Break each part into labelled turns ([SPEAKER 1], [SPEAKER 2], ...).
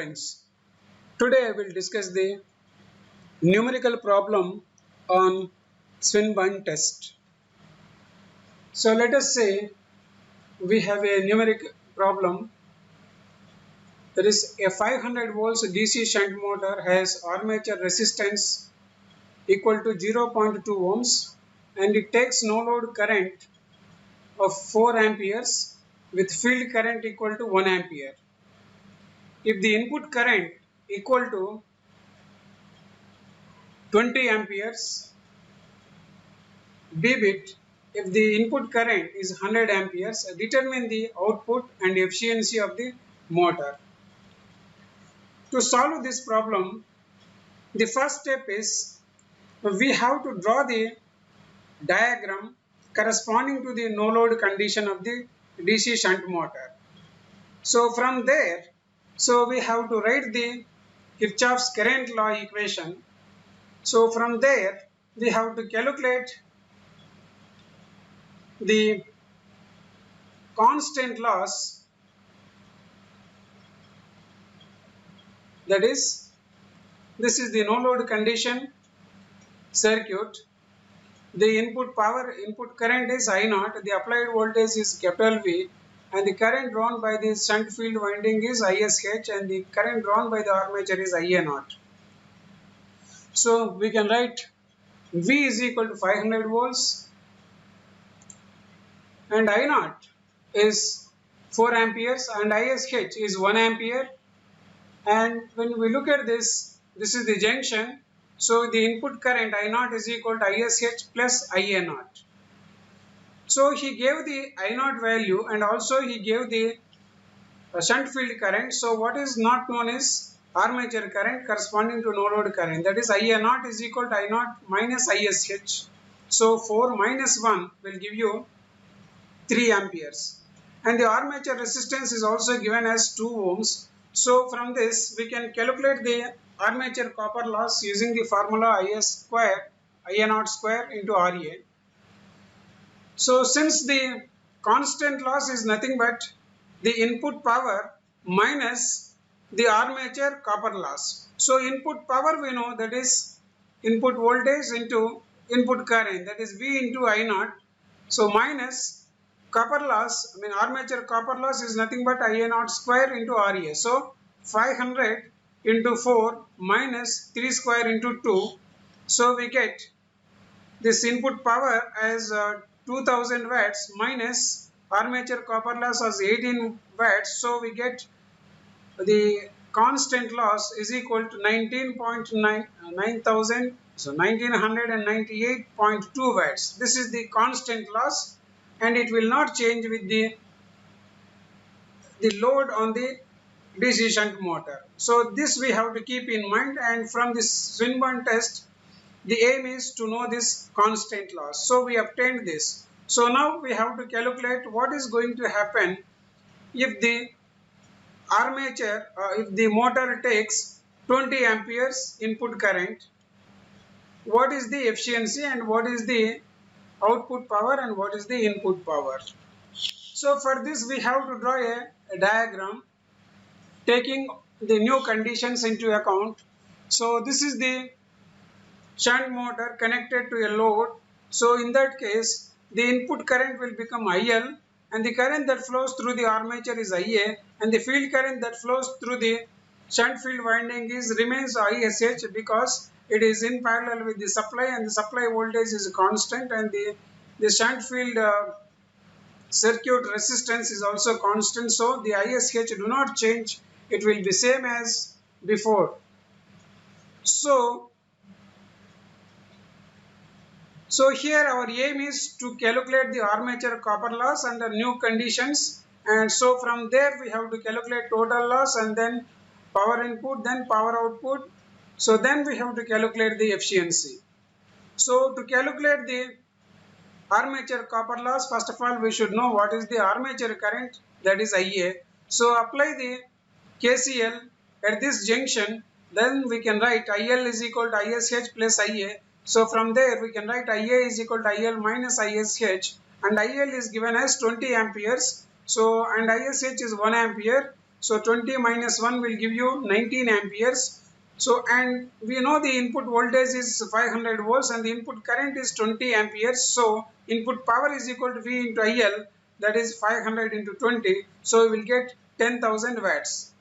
[SPEAKER 1] friends, today I will discuss the numerical problem on Swinburne test. So let us say we have a numeric problem, that is a 500 volts DC shunt motor has armature resistance equal to 0.2 ohms and it takes no load current of 4 amperes with field current equal to 1 ampere. If the input current equal to 20 amperes, B-bit, if the input current is 100 amperes, determine the output and efficiency of the motor. To solve this problem, the first step is we have to draw the diagram corresponding to the no load condition of the DC shunt motor. So from there, we have to write the Kirchhoff's current law equation. So from there, we have to calculate the constant loss, that is, this is the no load condition circuit. The input current is I0, the applied voltage is capital V, and the current drawn by the shunt field winding is ISH, and the current drawn by the armature is IA0. So we can write V is equal to 500 volts and I0 is 4 amperes and ISH is 1 ampere. And when we look at this is the junction. So the input current I0 is equal to ISH plus IA0. So he gave the I0 value and also he gave the shunt field current. So what is not known is armature current corresponding to no load current, that is IA0 is equal to I0 minus ISH. So 4 minus 1 will give you 3 amperes. And the armature resistance is also given as 2 ohms. So from this we can calculate the armature copper loss using the formula IA0 square into RA. So since the constant loss is nothing but the input power minus the armature copper loss. So input power we know, that is input voltage into input current, that is V into I0. So minus copper loss, armature copper loss is nothing but IA0 square into RA. So 500 into 4 minus 3 square into 2. So we get this input power as 2000 watts minus armature copper loss as 18 watts. So we get the constant loss is equal to 1998.2 watts. This is the constant loss and it will not change with the load on the DC shunt motor. So this we have to keep in mind, and from this Swinburne test the aim is to know this constant loss. So we obtained this. So now we have to calculate what is going to happen if the armature, if the motor takes 20 amperes input current, what is the efficiency and what is the output power and what is the input power. So for this we have to draw a diagram taking the new conditions into account. So this is the shunt motor connected to a load. So in that case the input current will become IL and the current that flows through the armature is IA, and the field current that flows through the shunt field winding remains ISH because it is in parallel with the supply and the supply voltage is constant, and the shunt field circuit resistance is also constant. So the ISH do not change, it will be same as before. So here our aim is to calculate the armature copper loss under new conditions, and so from there we have to calculate total loss and then power input, then power output. So then we have to calculate the efficiency. So to calculate the armature copper loss, first of all we should know what is the armature current, that is IA. So apply the KCL at this junction, then we can write IL is equal to ISH plus IA. So from there we can write IA is equal to IL minus ISH, and IL is given as 20 amperes. So and ISH is 1 ampere. So 20 minus 1 will give you 19 amperes. So, and we know the input voltage is 500 volts and the input current is 20 amperes. So input power is equal to V into IL, that is 500 into 20. So we will get 10,000 watts.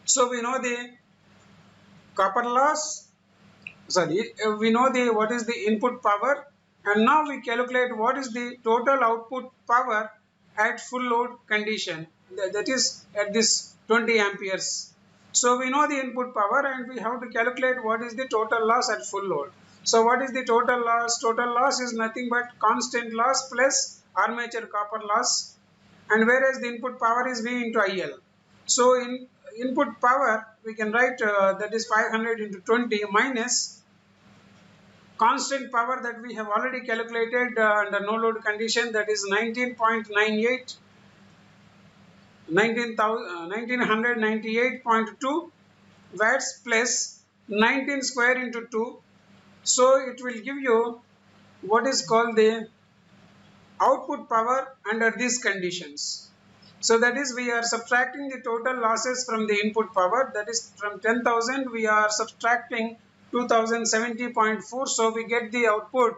[SPEAKER 1] So we know the copper loss, we know the what is the input power, and now we calculate what is the total output power at full load condition, that is at this 20 amperes. So we know the input power and we have to calculate what is the total loss at full load. So what is the total loss? Total loss is nothing but constant loss plus armature copper loss, and whereas the input power is V into IL. So in input power we can write that is 500 into 20 minus constant power that we have already calculated under no load condition, that is 19.98 1998.2 watts plus 19 square into 2. So it will give you what is called the output power under these conditions. So that is, we are subtracting the total losses from the input power, that is from 10,000 we are subtracting 2070.4, so we get the output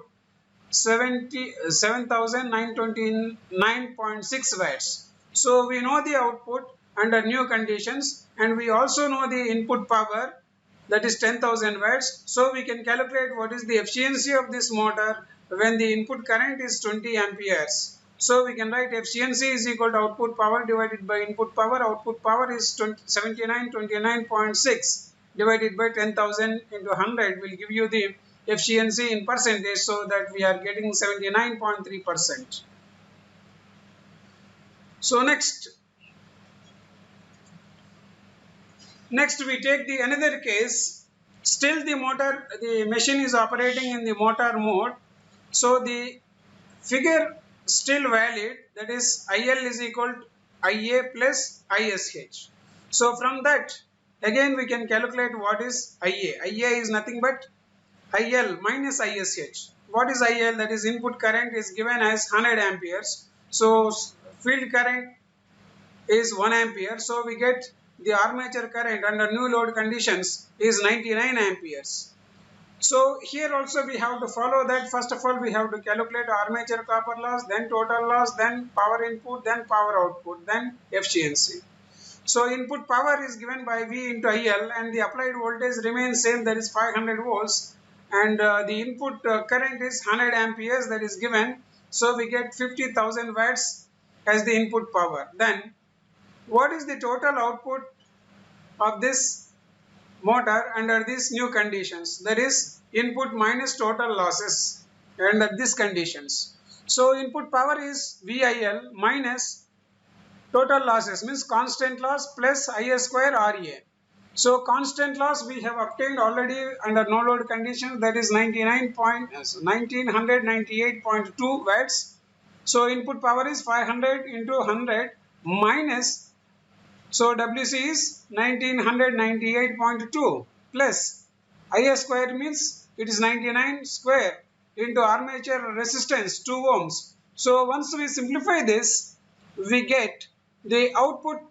[SPEAKER 1] 7,929.6 watts. So we know the output under new conditions and we also know the input power, that is 10,000 watts. So we can calculate what is the efficiency of this motor when the input current is 20 amperes. So we can write efficiency is equal to output power divided by input power. Output power is 7929.6 divided by 10,000 into 100 will give you the efficiency in percentage, so that we are getting 79.3%. So next we take the another case. Still the machine is operating in the motor mode. So the figure still valid, that is IL is equal to IA plus ISH. So from that again we can calculate what is IA. IA is nothing but IL minus ISH. What is IL? That is input current is given as 100 amperes. So field current is 1 ampere. So we get the armature current under new load conditions is 99 amperes. So here also we have to follow that. First of all we have to calculate armature copper loss, then total loss, then power input, then power output, then efficiency. So input power is given by V into IL and the applied voltage remains same, that is 500 volts, and the input current is 100 amperes, that is given. So we get 50,000 watts as the input power. Then what is the total output of this motor under these new conditions? That is input minus total losses under these conditions. So input power is VIL minus total losses, means constant loss plus IA square RA. So constant loss we have obtained already under no load condition, that is 1998.2 watts. So input power is 500 into 100 minus, so WC is 1998.2 plus IA square means it is 99 square into armature resistance 2 ohms. So once we simplify this, we get the output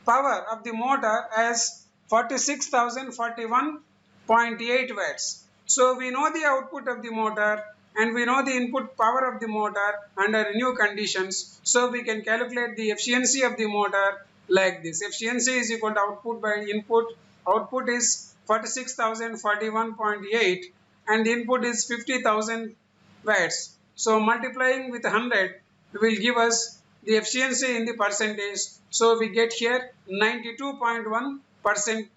[SPEAKER 1] power of the motor as 46,041.8 watts. So we know the output of the motor and we know the input power of the motor under new conditions. So we can calculate the efficiency of the motor like this. Efficiency is equal to output by input. Output is 46,041.8 and the input is 50,000 watts. So multiplying with 100 will give us the efficiency in the percentage. So we get here 92.1%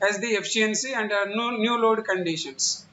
[SPEAKER 1] as the efficiency under new load conditions.